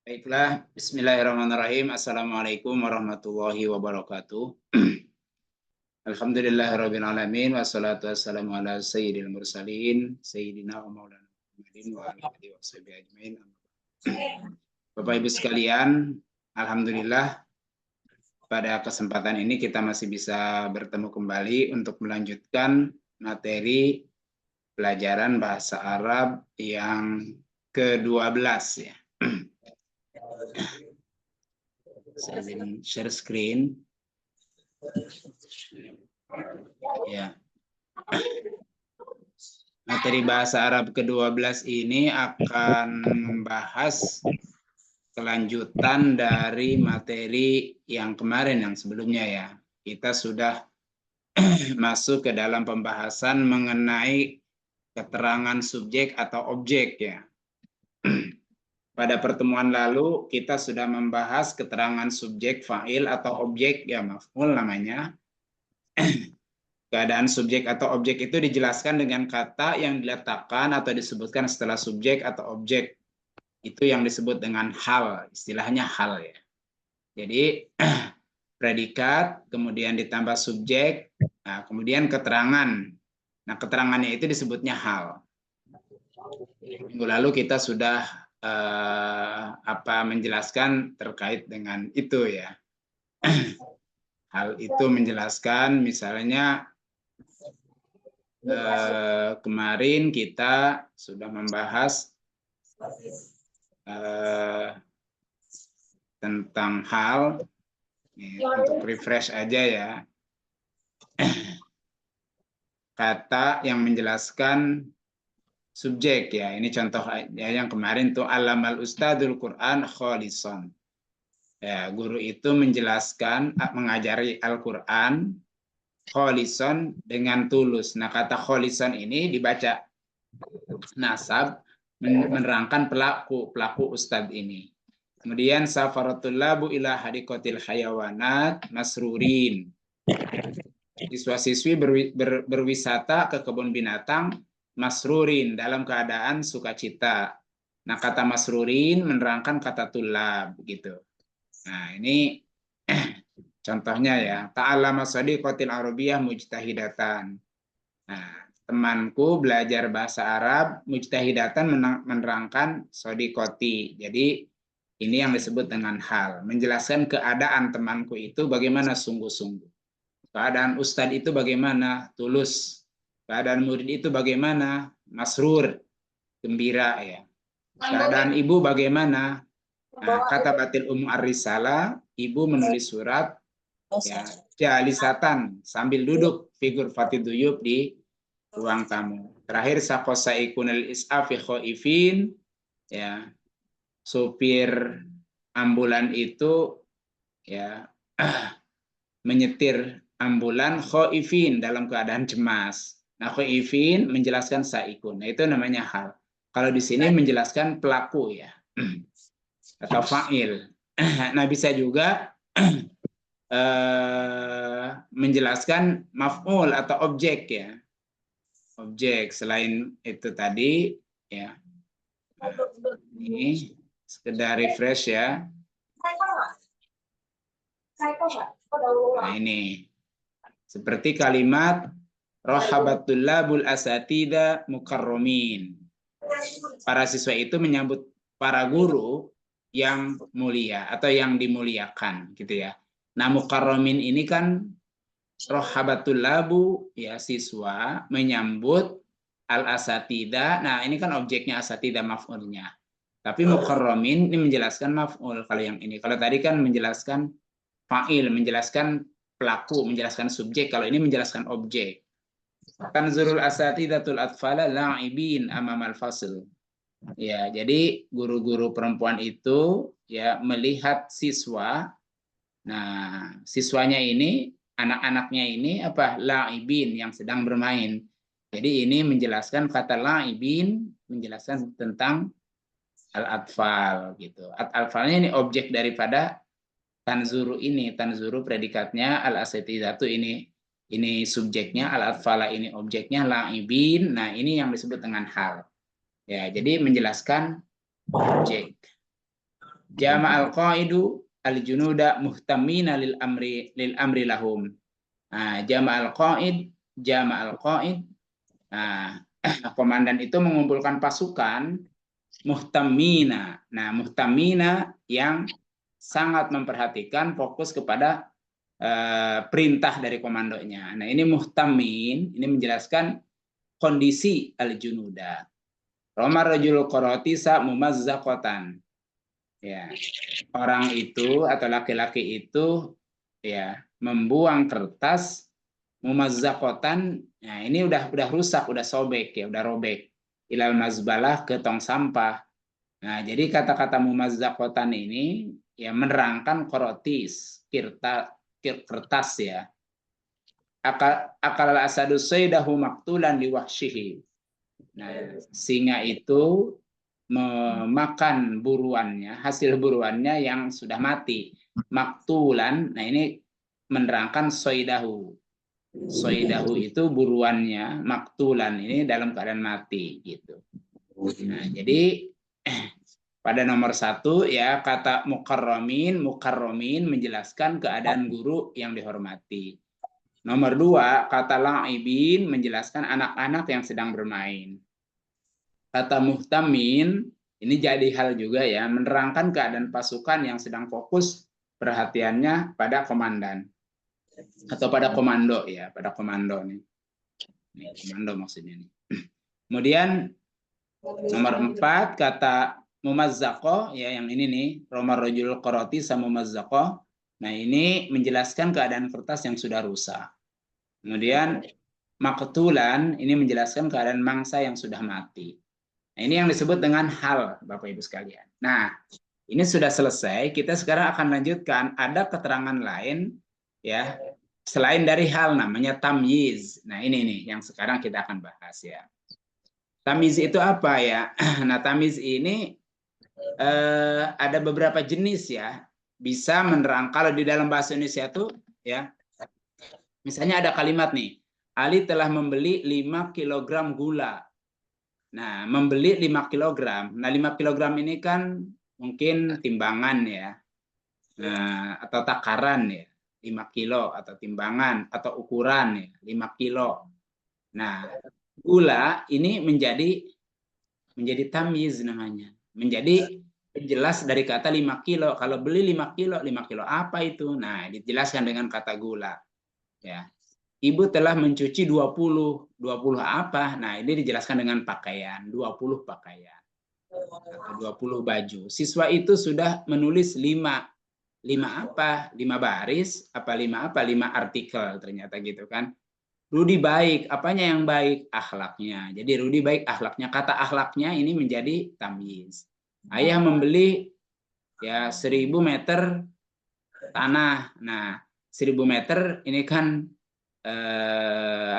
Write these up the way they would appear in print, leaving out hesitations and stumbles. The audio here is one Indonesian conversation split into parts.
Baiklah, bismillahirrahmanirrahim. Assalamualaikum warahmatullahi wabarakatuh. Alhamdulillahirabbil alamin wassalatu wassalamu ala sayyidil mursalin sayyidina wa maulana Muhammadin wa ala alihi washabihi ajmain. Bapak Ibu sekalian, alhamdulillah pada kesempatan ini kita masih bisa bertemu kembali untuk melanjutkan materi pelajaran bahasa Arab yang ke-12 ya. Saya ingin share screen. Ya. Materi bahasa Arab ke-12 ini akan membahas kelanjutan dari materi yang kemarin, yang sebelumnya ya. Kita sudah masuk ke dalam pembahasan mengenai keterangan subjek atau objek ya. Pada pertemuan lalu kita sudah membahas keterangan subjek fa'il atau objek ya, maf'ul namanya. Keadaan subjek atau objek itu dijelaskan dengan kata yang diletakkan atau disebutkan setelah subjek atau objek. Itu yang disebut dengan hal, istilahnya hal ya. Jadi predikat, kemudian ditambah subjek, nah, kemudian keterangan. Nah, keterangannya itu disebutnya hal. Minggu lalu kita sudah menjelaskan terkait dengan itu ya. Hal itu menjelaskan misalnya kemarin kita sudah membahas tentang hal untuk refresh aja ya. Kata yang menjelaskan subjek ya, ini contoh ya, yang kemarin tuh alamal ustadzul Quran kholisan. Ya, guru itu menjelaskan, mengajari Al-Quran kholisan dengan tulus. Nah, kata kholisan ini dibaca nasab menerangkan pelaku ustadz ini. Kemudian safaratul labu ila hadikotil hayawanat masrurin. Siswa-siswi berwisata ke kebun binatang masrurin, dalam keadaan sukacita. Nah, kata masrurin menerangkan kata tulab gitu. Nah, ini contohnya ya. Ta'allama shadiqatil arabiyah mujtahidatan. Nah, temanku belajar bahasa Arab mujtahidatan menerangkan shadiqati. Jadi ini yang disebut dengan hal, menjelaskan keadaan temanku itu bagaimana sungguh-sungguh. Keadaan ustadz itu bagaimana tulus. Keadaan murid itu bagaimana masrur, gembira ya. Keadaan ibu bagaimana? Nah, kata batil ar-risalah, ibu menulis surat ya, jalisatan sambil duduk, figur fatiduyub di ruang tamu. Terakhir saqosaikunal is'afi khaifin ya. Sopir ambulan itu ya menyetir ambulan khaifin dalam keadaan cemas. Nah, khaifin menjelaskan saikun. Nah, itu namanya hal. Kalau di sini menjelaskan pelaku ya. Atau fa'il. Nah, bisa juga menjelaskan maf'ul atau objek ya. Objek selain itu tadi ya. Ini sekedar refresh ya. Nah, ini seperti kalimat rohabatul labul asatida mukarromin. Para siswa itu menyambut para guru yang mulia atau yang dimuliakan gitu ya. Nah, mukarromin ini kan rohabatul labu ya, siswa menyambut al asatida. Nah, ini kan objeknya asatida, maf'ulnya. Tapi mukarromin ini menjelaskan maf'ul kalau yang ini. Kalau tadi kan menjelaskan fa'il, menjelaskan pelaku, menjelaskan subjek. Kalau ini menjelaskan objek. Tanzurul asatidatul atfala la'ibin amamal fasl. Ya, jadi guru-guru perempuan itu ya melihat siswa. Nah, siswanya ini, anak-anaknya ini apa? La'ibin, yang sedang bermain. Jadi ini menjelaskan kata la'ibin, menjelaskan tentang al-atfal gitu. Al-atfalnya ini objek daripada tanzuru ini. Tanzuru predikatnya, al-asatidatu ini subjeknya, al-atfala ini objeknya, la'ibin. Nah, ini yang disebut dengan hal. Ya, jadi menjelaskan objek. Jama'al qaidu al-junuda muhtamina lil amri lahum. Jama'al qaid. Komandan itu mengumpulkan pasukan muhtamina. Nah, muhtamina yang sangat memperhatikan, fokus kepada perintah dari komandonya. Nah, ini muhtamin, ini menjelaskan kondisi al-junuda. Romar rajul qarotisa mumazzaqatan. Ya, orang itu atau laki-laki itu ya membuang kertas mumazzaqatan. Nah, ini udah rusak, udah sobek ya, udah robek. Ilal mazbalah, ke tong sampah. Nah, jadi kata-kata mumazzaqatan ini ya menerangkan korotis, kertas ya. Akal asadu saydahu maktulan liwahsyihi. Nah, singa itu memakan buruannya, hasil buruannya yang sudah mati. Maktulan, nah ini menerangkan soidahu. Soidahu itu buruannya, maktulan ini dalam keadaan mati gitu. Nah, jadi pada nomor 1 ya kata mukarromin menjelaskan keadaan guru yang dihormati. Nomor 2 kata la'ibin menjelaskan anak-anak yang sedang bermain. Kata muhtamin ini jadi hal juga ya, menerangkan keadaan pasukan yang sedang fokus perhatiannya pada komandan atau pada komando ya, pada komando nih. Ini komando maksudnya nih. Kemudian nomor 4 kata mumazzaqo ya, yang ini nih, romar rajul qaroti sama mumazzaqo. Nah, ini menjelaskan keadaan kertas yang sudah rusak. Kemudian maktulan ini menjelaskan keadaan mangsa yang sudah mati. Nah, ini yang disebut dengan hal, Bapak Ibu sekalian. Nah, ini sudah selesai. Kita sekarang akan lanjutkan. Ada keterangan lain, ya, selain dari hal, namanya tamyiz. Nah, ini nih yang sekarang kita akan bahas ya. Tamyiz itu apa ya? Nah, tamyiz ini ada beberapa jenis ya. Bisa menerang. Kalau di dalam bahasa Indonesia itu, ya, misalnya ada kalimat nih. Ali telah membeli 5 kg gula. Nah, membeli 5 kg. Nah, 5 kg ini kan mungkin timbangan ya. Nah, atau takaran ya. 5 kilo atau timbangan atau ukuran ya, 5 kilo. Nah, gula ini menjadi tamyiz namanya. Menjadi penjelas dari kata 5 kilo. Kalau beli 5 kilo apa itu? Nah, dijelaskan dengan kata gula. Ya. Ibu telah mencuci 20 apa? Nah, ini dijelaskan dengan pakaian, 20 pakaian. Atau 20 baju. Siswa itu sudah menulis 5 apa? 5 baris, apa 5 apa? 5 artikel ternyata gitu kan. Rudi baik, apanya yang baik? Akhlaknya. Jadi Rudi baik akhlaknya. Kata akhlaknya ini menjadi tamyiz. Ayah membeli ya 1000 meter tanah. Nah, 1000 meter ini kan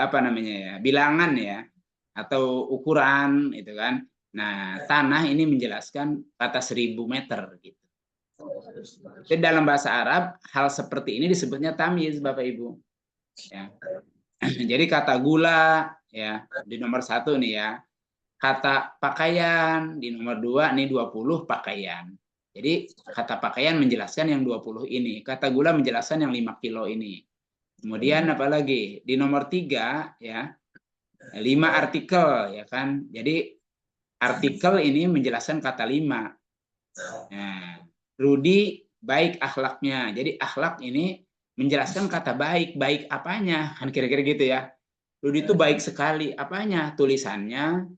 apa namanya ya, bilangan ya, atau ukuran itu kan. Nah, tanah ini menjelaskan kata 1000 meter gitu. Jadi dalam bahasa Arab hal seperti ini disebutnya tamyiz, Bapak Ibu. Ya. Jadi kata gula ya di nomor 1 nih ya. Kata pakaian di nomor 2 nih 20 pakaian. Jadi kata pakaian menjelaskan yang 20 ini. Kata gula menjelaskan yang 5 kilo ini. Kemudian apalagi di nomor 3 ya 5 artikel ya kan. Jadi artikel ini menjelaskan kata 5. Nah, Rudi baik akhlaknya. Jadi akhlak ini menjelaskan kata baik. Baik apanya? Kan kira-kira gitu ya. Rudi itu baik sekali. Apanya? Tulisannya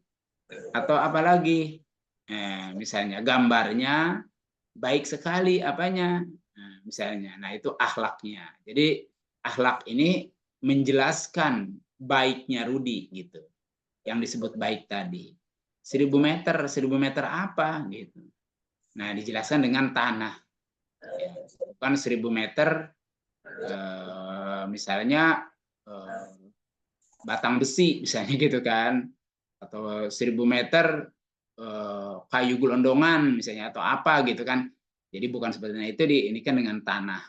atau apalagi? Misalnya gambarnya baik sekali apanya? Nah, misalnya. Nah, itu akhlaknya. Jadi akhlak ini menjelaskan baiknya Rudi gitu. Yang disebut baik tadi. 1000 meter apa gitu. Nah, dijelaskan dengan tanah. Bukan 1000 meter misalnya batang besi misalnya gitu kan. Atau 1000 meter kayu gelondongan misalnya atau apa gitu kan. Jadi bukan seperti itu, ini kan dengan tanah.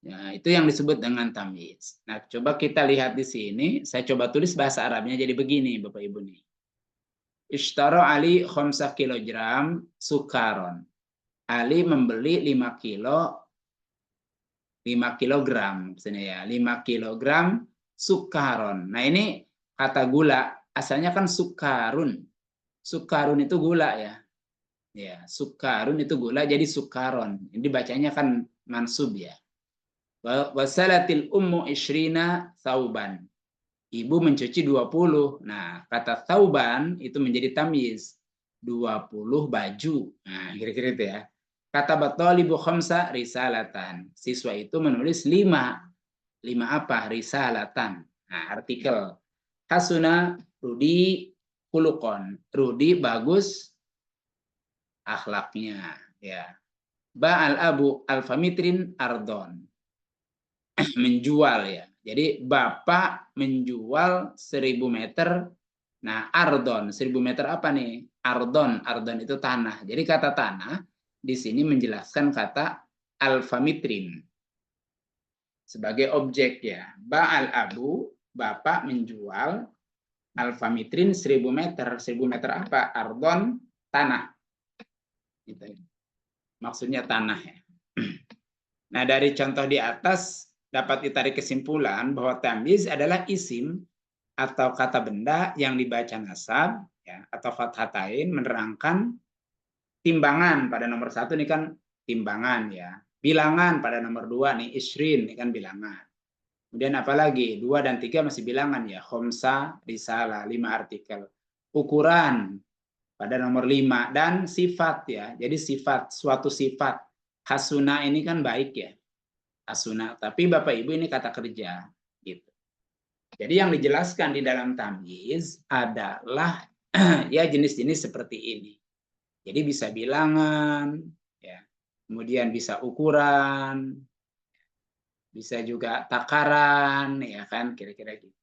Ya, itu yang disebut dengan tamyiz. Nah, coba kita lihat di sini. Saya coba tulis bahasa Arabnya jadi begini, Bapak Ibu nih. Ishtara Ali 5 kilogram sukaron. Ali membeli 5 kilogram, misalnya ya, 5 kilogram sukaron. Nah ini kata gula, asalnya kan sukarun. Sukarun itu gula ya. Ya, sukarun itu gula, jadi sukaron. Ini bacanya kan mansub ya. Wasalatil ummu ishrina sauban. Ibu mencuci 20. Nah, kata sauban itu menjadi tamyiz. 20 baju. Nah, kira-kira itu ya. Kata batalibu khamsa risalatan. Siswa itu menulis 5. 5 apa? Risalatan. Nah, artikel. Hasuna Rudi kulukon. Rudi bagus akhlaknya. Ya. Ba'al abu alfamitrin ardon. Menjual ya. Jadi bapak menjual 1000 meter. Nah, ardon 1000 meter apa nih? Ardon, ardon itu tanah. Jadi kata tanah di sini menjelaskan kata alfamitrin sebagai objek ya. Ba'al abu, bapak menjual alfamitrin 1000 meter. 1000 meter apa? Ardon, tanah. Gitu. Maksudnya tanah ya. Nah, dari contoh di atas dapat ditarik kesimpulan bahwa tamyiz adalah isim atau kata benda yang dibaca nasab ya, atau fathatain menerangkan timbangan. Pada nomor 1 ini kan timbangan ya. Bilangan pada nomor 2 nih isrin, ini kan bilangan. Kemudian apalagi 2 dan 3 masih bilangan ya. Khomsa, risalah, 5 artikel. Ukuran pada nomor 5 dan sifat ya. Jadi sifat, suatu sifat. Hasuna ini kan baik ya. Hasuna, tapi Bapak Ibu ini kata kerja gitu. Jadi yang dijelaskan di dalam tamyiz adalah ya jenis-jenis seperti ini. Jadi bisa bilangan, ya, kemudian bisa ukuran, bisa juga takaran, ya kan, kira-kira gitu.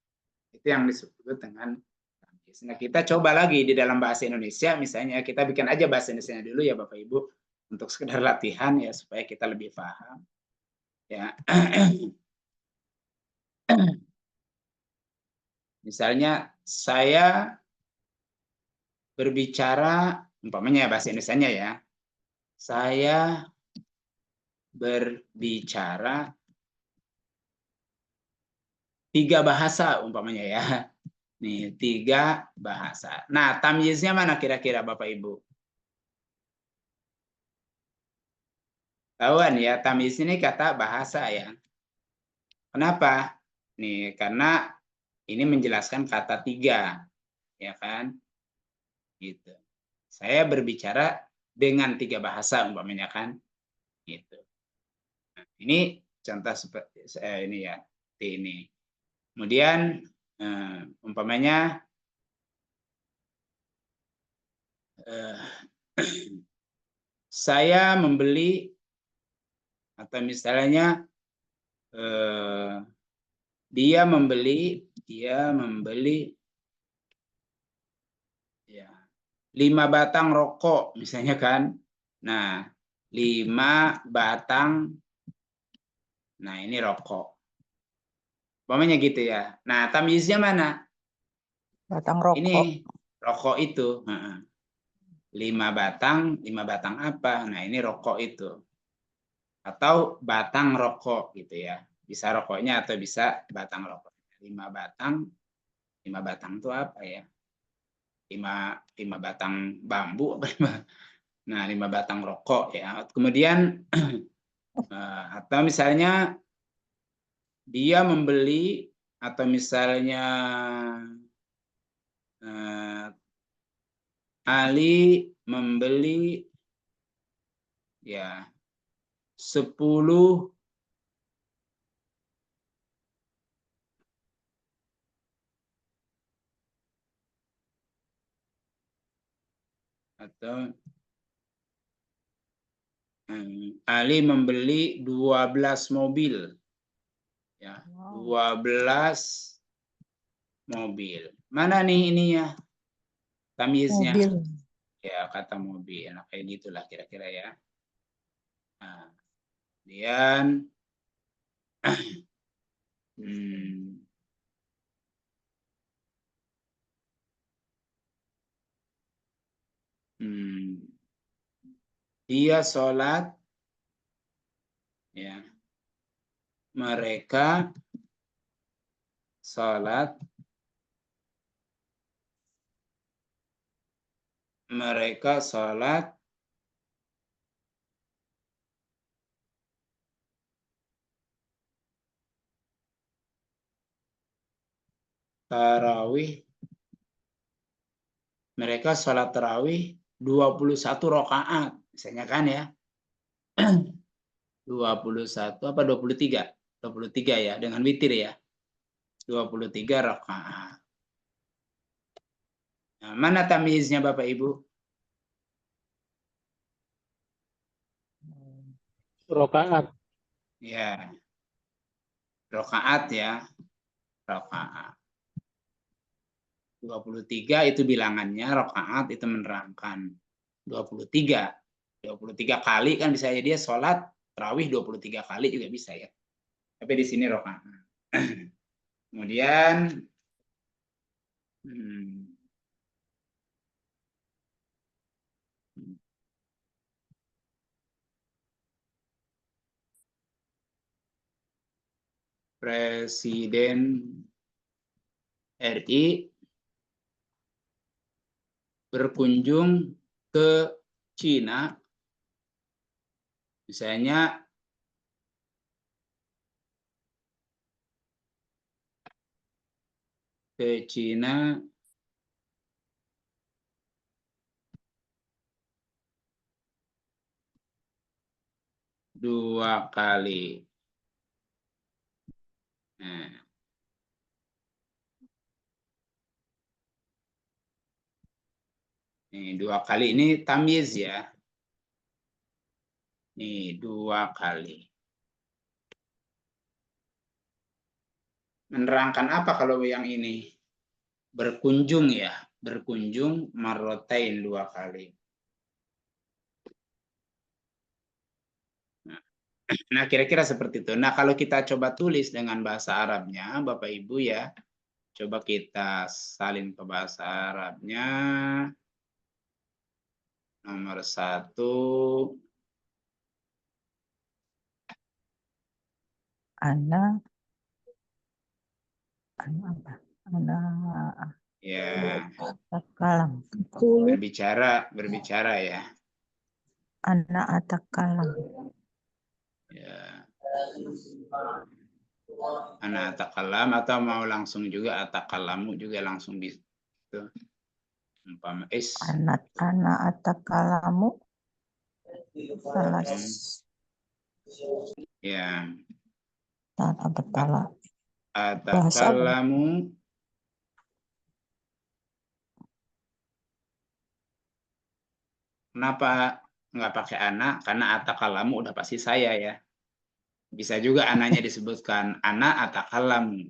Itu yang disebut dengan tamyiz. Nah kita coba lagi di dalam bahasa Indonesia, misalnya kita bikin aja bahasa Indonesia dulu ya Bapak Ibu, untuk sekedar latihan ya supaya kita lebih paham. Ya. Misalnya saya berbicara, umpamanya bahasa Indonesianya ya, saya berbicara 3 bahasa umpamanya ya. Nih, 3 bahasa. Nah, tamyiznya mana kira-kira Bapak Ibu? Tahuan ya, tamyiz ini kata bahasa ya. Kenapa? Nih, karena ini menjelaskan kata 3, ya kan? Gitu. Saya berbicara dengan 3 bahasa umpamanya kan? Gitu. Nah, ini contoh seperti ini ya, ini. Kemudian umpamanya saya membeli atau misalnya dia membeli ya 5 batang rokok misalnya kan. Nah, 5 batang, nah ini rokok. Umpamanya gitu ya. Nah, tamyiznya mana? Batang rokok. Ini rokok itu. 5 batang apa? Nah, ini rokok itu. Atau batang rokok gitu ya. Bisa rokoknya atau bisa batang rokok. 5 batang itu apa ya? 5 batang bambu apa? Nah, 5 batang rokok ya. Kemudian atau misalnya dia membeli atau misalnya Ali membeli ya 10 atau Ali membeli 12 mobil. Ya, 12 mobil. Mana nih ininya? Tamyiznya. Mobil. Ya, kata mobil. Nah, kayak gitulah kira-kira ya. Nah, kemudian Dia sholat, ya, mereka sholat, tarawih, mereka sholat tarawih 21 rakaat, misalnya kan ya. 21 apa 23? 23 ya, dengan witir ya. 23 rakaat. Nah, mana tamyiznya Bapak Ibu? Rokaat. Ya. Rakaat ya. Rakaat. 23 itu bilangannya, rakaat itu menerangkan 23. 23 kali kan bisa ya, dia sholat tarawih 23 kali juga bisa ya. Tapi di sini rakaat. Kemudian Presiden RI berkunjung ke Cina, misalnya ke Cina dua kali. Nah, ini dua kali ini tamyiz ya. Ini dua kali. Menerangkan apa kalau yang ini? Berkunjung ya, berkunjung marrotain dua kali. Nah, kira-kira seperti itu. Nah, kalau kita coba tulis dengan bahasa Arabnya, Bapak Ibu ya, coba kita salin ke bahasa Arabnya. Nomor 1. Ana Ya, atakalam. berbicara ya. Ana atakalam. Ya. Ana atakalam atau mau langsung juga atakalamu juga langsung bisa. Umpama Ana atakalamu. Salas. Ya. Betala. Atakalamu. Kenapa nggak pakai anak? Karena atakalamu udah pasti saya ya. Bisa juga anaknya disebutkan anak atakalamu.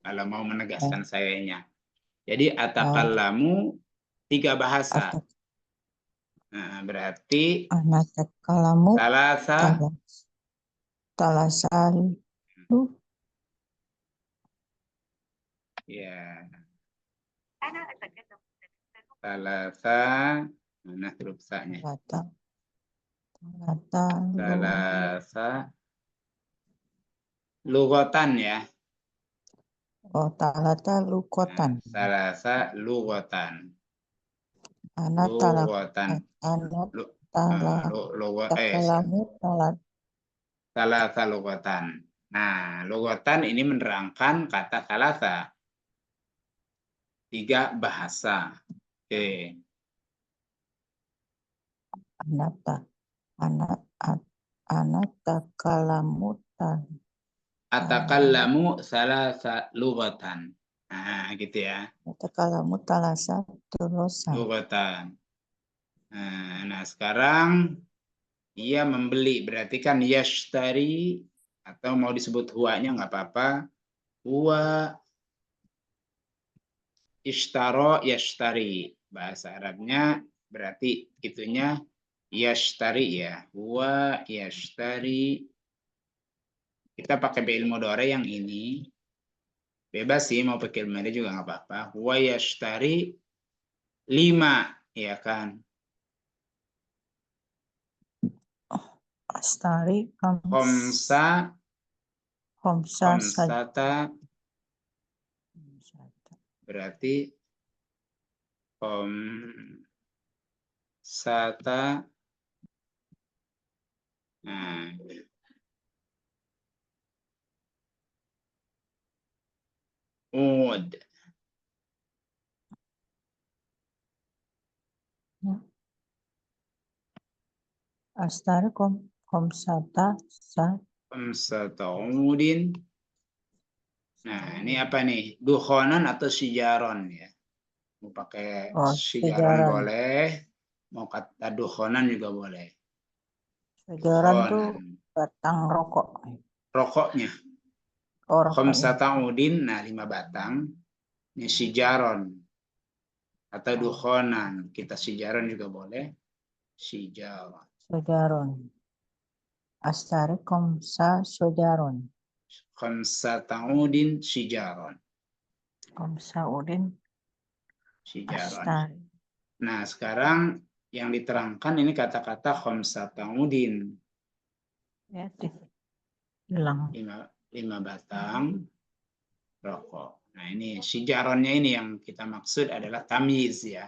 Kalau mau menegaskan sayanya. Jadi atakalamu 3 bahasa. Nah, berarti Ana atakalamu. salasa. Talasan. Ya. Salasa. Mana huruf sa-nya? Salasa. Lugotan ya. Oh, talata lukotan. Salasa lugotan. Anak Lugotan. Salasa lugotan. Nah, lugotan ini menerangkan kata salasa. 3 bahasa. Oke. Atakallamu salasa lughatan. Nah, gitu ya. Atakallamu talasa tulosan. Lughatan. Nah, sekarang ia membeli, berarti kan yashtari, atau mau disebut huwanya nggak apa-apa. Huwa ishtaro yashtari. Bahasa Arabnya berarti itunya yashtari ya. Huwa yashtari. Kita pakai fi'il mudhari yang ini. Bebas sih mau pakai ilmu juga nggak apa-apa. Huwa yashtari 5, ya kan. Astari Khomsa, khomsata berarti khomsata. Nah, ud. Astari khomsata Khomsata udin. Nah, ini apa nih? Dukhonan atau sijaron ya? Mau pakai sijaron sijaran. boleh, mau kata dukhonan juga boleh. Sijaran tuh Dukhonan. batang rokok. Rokoknya. Oh, rokoknya. Khomsata udin, nah 5 batang. Ini sijaron atau dukhonan. Kita sijaron juga boleh. Sijaron. Sijaron. Astari sojaron. Khomsata udin sijaron. Udin Sijaron. astari. Nah, sekarang yang diterangkan ini kata-kata khomsata udin. Ya, hilang. 5 batang rokok. Nah, ini sijaronnya ini yang kita maksud adalah tamyiz ya.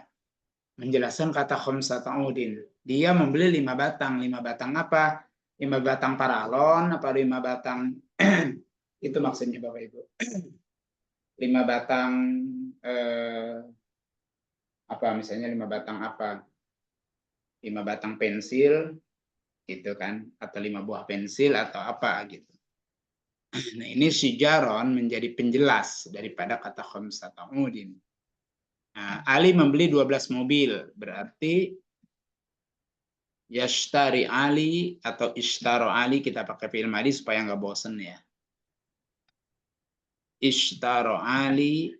Menjelaskan kata khomsata udin. Dia membeli 5 batang. 5 batang apa? 5 batang paralon apa 5 batang itu maksudnya Bapak Ibu. 5 batang apa misalnya 5 batang apa? 5 batang pensil gitu kan, atau 5 buah pensil atau apa gitu. Nah, ini sijaron menjadi penjelas daripada kata khomsata udin. Nah, Ali membeli 12 mobil, berarti yashtari Ali atau ishtaro Ali, kita pakai fi'il madhi supaya nggak bosen ya. Ishtaro Ali,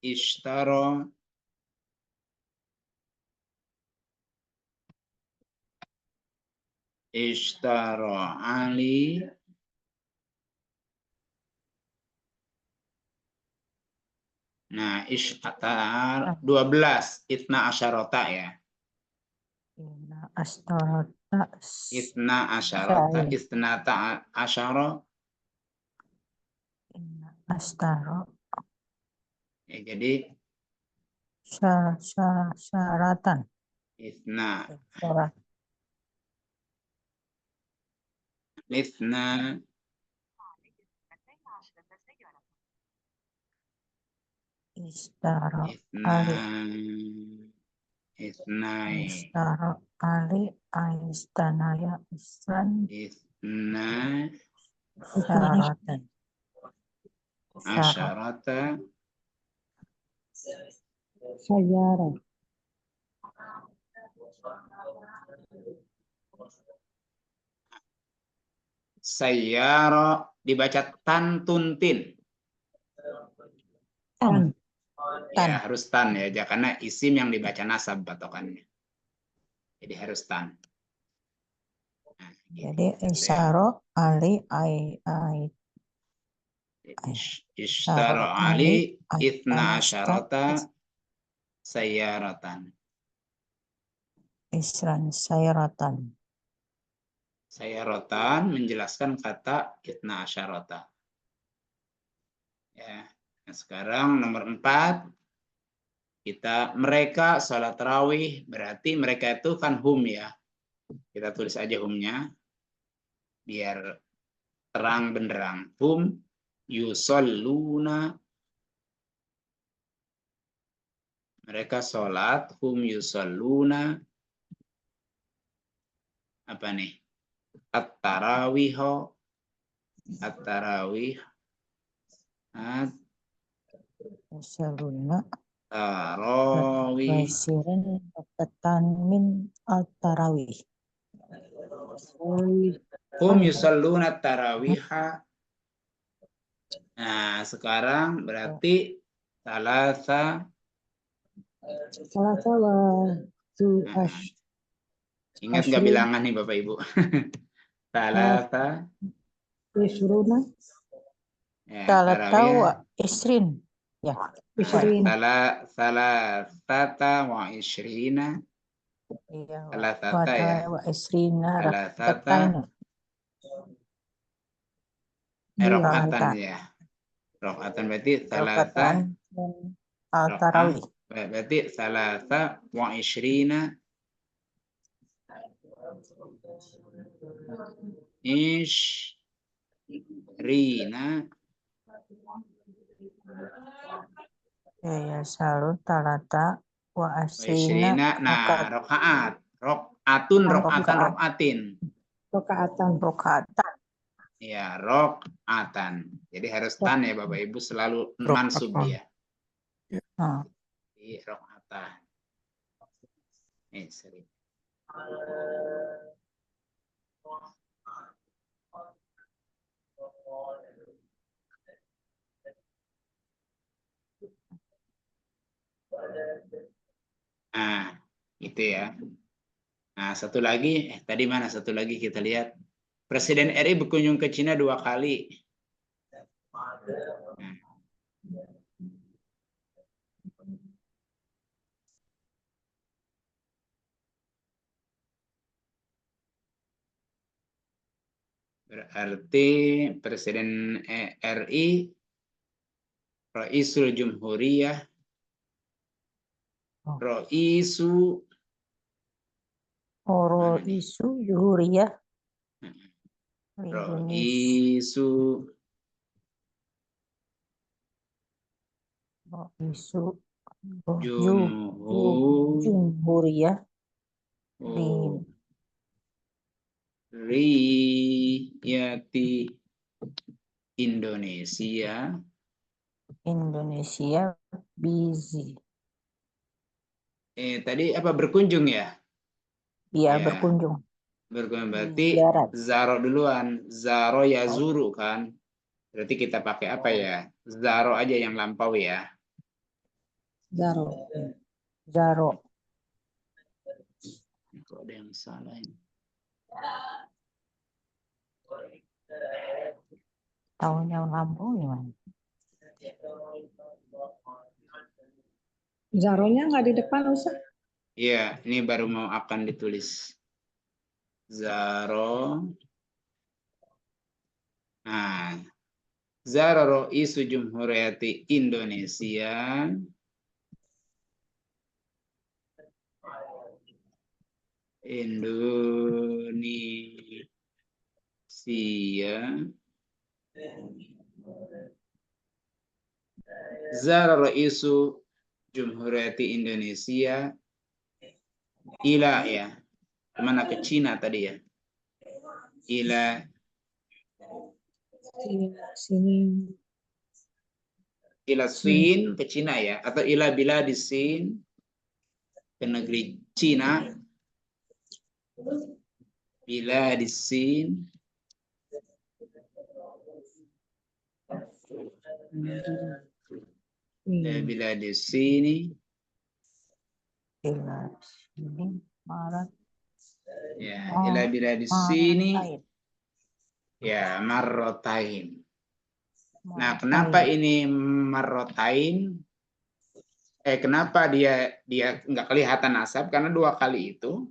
ishtaro Ali nah ishtar 12 itna asyarota ya. Itna asyarota isnata asyaro ya, jadi Syaratan. Itna Istaro Itnai Istaro Ali Aistanaya Isran Itna Syaratan. asyarata Sayara. Sayyara dibaca tantuntin. Ya, harus tan ya, karena isim yang dibaca nasab patokannya. Jadi harus tan. Nah, jadi Isaro Ali Ishtaro Ali itna asyarata sayyaratan. Isran Sayratan. Sayyaratan menjelaskan kata itna asyarata. Ya. Nah, sekarang nomor 4. Mereka sholat tarawih, berarti mereka itu kan hum ya. Kita tulis aja humnya biar terang benderang. Hum yusalluna, mereka sholat, hum yusalluna apa nih? At-tarawih, Yusalluna tarawih. Basirin Patan min al-tarawih. Hum yusalluna tarawihha. Nah, sekarang berarti salasa ingat nggak bilangan nih Bapak Ibu? Salasa Talatawa Isrin. Ya. salasata wa ishrina. Iya, Salasata ya. wa isrina Salasata rakatan. rakaatan Salatan. ya. Rakaatan berarti salasa Rakatan rakaah. al-tarawih. Berarti salasa wa isrina Rina Ya salut talata wa asrina Isrina. Nah, rakat rokaat. Rokatun, rokatan, rakaat rokatin. rakaatan rakaatan Ya, rokatan. Jadi harus tan ya Bapak Ibu, selalu mansub rakaatan. dia. Nah, Jadi rokatan. Sering. Nah, itu ya. Nah, satu lagi, tadi mana satu lagi kita lihat. Presiden RI berkunjung ke Cina 2 kali. Nah, berarti Presiden RI, Raisul Jumhuriyah, Raisu oro mana nih? isu Juhuriyah Indonesia. Raisu Isu Jumhuriyah Jumhuriyah di Riyati Indonesia. Indonesia busy. Tadi apa berkunjung ya? Dia Ya, berkunjung berkunjung di berarti ziarat. Zaro duluan. Zaro yazuru kan? Berarti kita pakai apa ya? Zaro aja yang lampau ya. Zaro. Zaro. Kok ada yang salah ini? Tahun yang lampau gimana? Zaronya nggak di depan Ustaz? Iya, ini baru mau akan ditulis. Zaro. Nah, Zaro Raisu Jumhuriyati Indonesia. Indonesia. Zara Raisu Jumhuriyati Indonesia ila ya. Kemana ke Cina tadi ya? Ila Sini. ila Sin ke Cina ya, atau ila bila di Sin ke negeri Cina. Bila di Sin bila di sini Ila sini Maret. ya, ila bila di sini ya marrotain. Nah, kenapa ini marrotain? Kenapa dia nggak kelihatan nasab? Karena 2 kali itu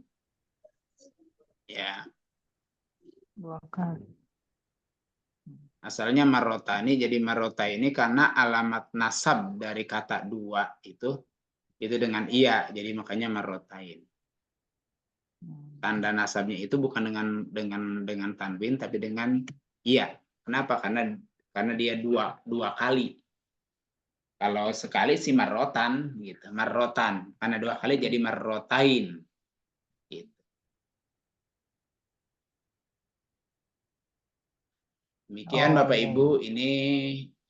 ya 2 kali. asalnya marrotani, jadi marrota ini karena alamat nasab dari kata 2 itu dengan iya, jadi makanya marrotain. Tanda nasabnya itu bukan dengan tanwin tapi dengan iya. Kenapa? Karena dia dua kali. Kalau sekali sih marrotan gitu, marrotan. Karena 2 kali jadi marrotain. Gitu. Demikian Bapak Ibu, ini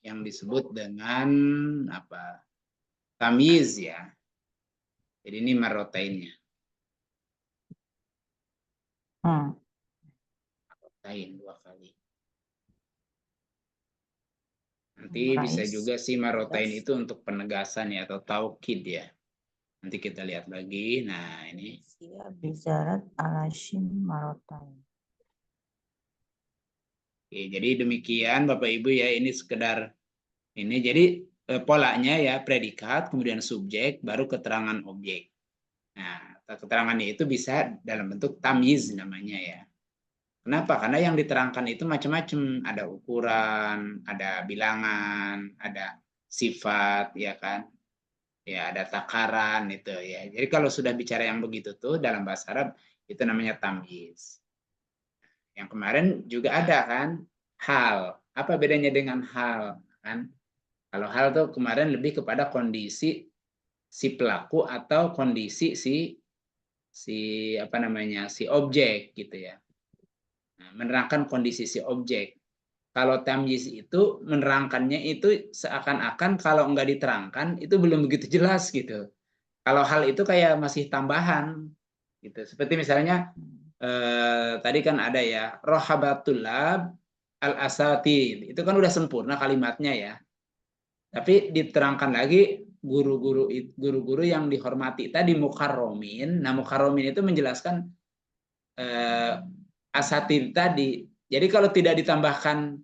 yang disebut dengan apa? Tamyiz ya. Jadi ini marrotainnya. Marrotain 2 kali. Nanti bisa juga sih marrotain itu untuk penegasan ya atau taukid ya. Nanti kita lihat lagi. Nah, ini. Bizarat alasim marotain. Oke, jadi demikian Bapak Ibu ya, ini sekedar ini. Jadi polanya ya predikat, kemudian subjek, baru keterangan objek. Nah, keterangannya itu bisa dalam bentuk tamyiz namanya ya. Kenapa? Karena yang diterangkan itu macam-macam, ada ukuran, ada bilangan, ada sifat, ya kan? Ya, ada takaran itu ya. Jadi kalau sudah bicara yang begitu tuh dalam bahasa Arab itu namanya tamyiz. Yang kemarin juga ada kan hal. Apa bedanya dengan hal kan? Kalau hal tuh kemarin lebih kepada kondisi si pelaku atau kondisi si apa namanya si objek gitu ya. Nah, menerangkan kondisi si objek. Kalau tamyiz itu menerangkannya itu seakan-akan kalau nggak diterangkan itu belum begitu jelas gitu. Kalau hal itu kayak masih tambahan gitu. Seperti misalnya tadi kan ada ya rohabatulab al asatid itu kan udah sempurna kalimatnya ya. Tapi diterangkan lagi guru-guru yang dihormati tadi mukarromin. Nah mukarromin itu menjelaskan asatid tadi. Jadi kalau tidak ditambahkan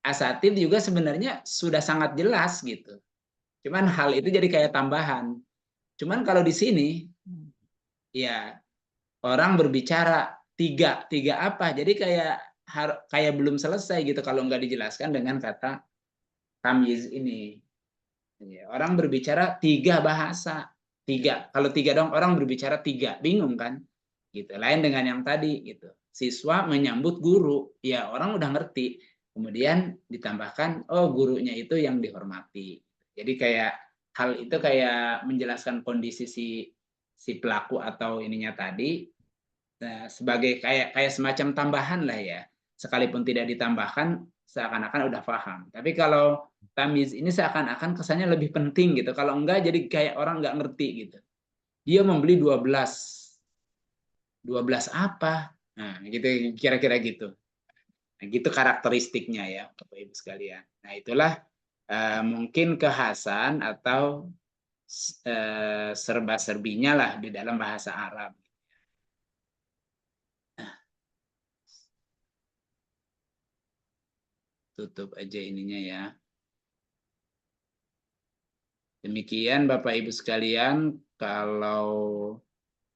asatid juga sebenarnya sudah sangat jelas gitu. Cuman hal itu jadi kayak tambahan. Cuman kalau di sini ya orang berbicara tiga apa? Jadi kayak belum selesai gitu kalau nggak dijelaskan dengan kata tamyiz ini. Ya, orang berbicara tiga bahasa, tiga. Kalau tiga dong orang berbicara tiga, bingung kan? Gitu. Lain dengan yang tadi gitu. Siswa menyambut guru, ya orang udah ngerti. Kemudian ditambahkan, oh gurunya itu yang dihormati. Jadi kayak hal itu kayak menjelaskan kondisi si pelaku atau ininya tadi. Nah, sebagai kayak semacam tambahan lah ya. Sekalipun tidak ditambahkan, seakan-akan udah paham. Tapi kalau tamyiz ini seakan-akan kesannya lebih penting gitu. Kalau enggak jadi kayak orang nggak ngerti gitu. Dia membeli 12. 12 apa? Nah, gitu kira-kira gitu. Nah, gitu karakteristiknya ya, Bapak Ibu sekalian. Nah, itulah mungkin kekhasan atau serba-serbinya lah di dalam bahasa Arab. Tutup aja ininya ya. Demikian Bapak Ibu sekalian, kalau